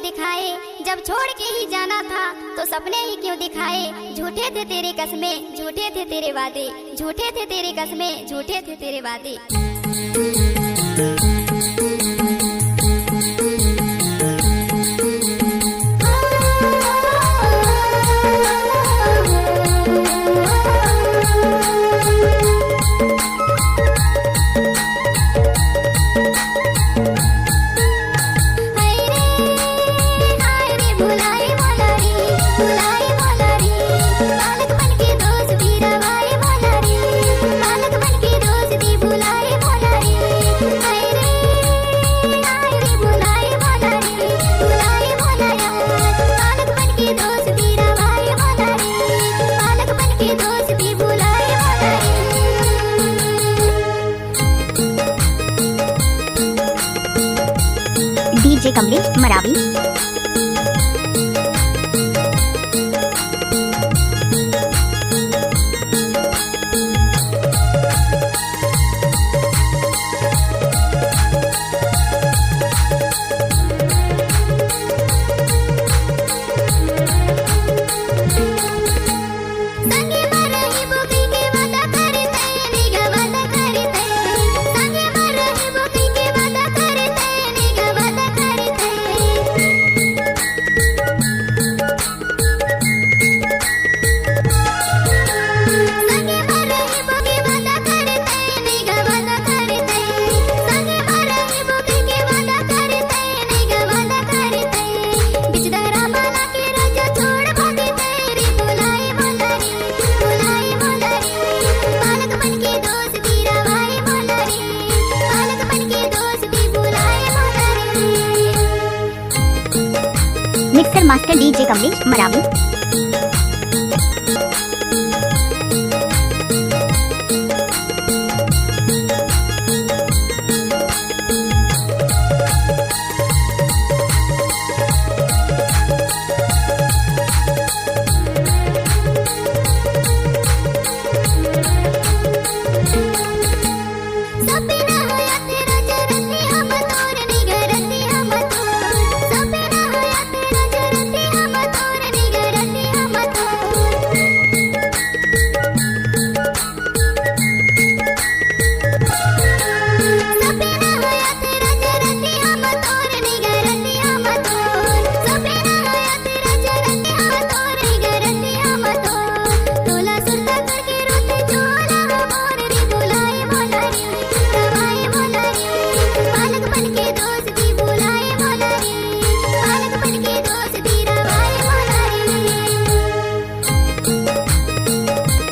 दिखाए, जब छोड़ के ही जाना था तो सपने ही क्यों दिखाए। झूठे थे तेरे कस्में, झूठे थे तेरे वादे, झूठे थे तेरे कस्में, झूठे थे तेरे वादे। DJ Kamlesh Marawi. Mixer master DJ Kamlesh Marawi.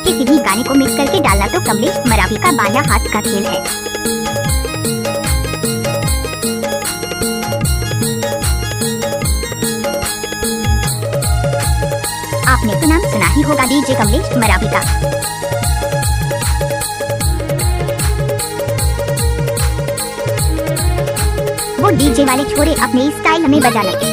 किसी भी गाने को मिक्स करके डालना तो कमलेश मरावी का बायां हाथ का खेल है। आपने तो नाम सुना ही होगा डीजे कमलेश मरावी का। वो डीजे वाले छोरे अपने स्टाइल में बजा लेते।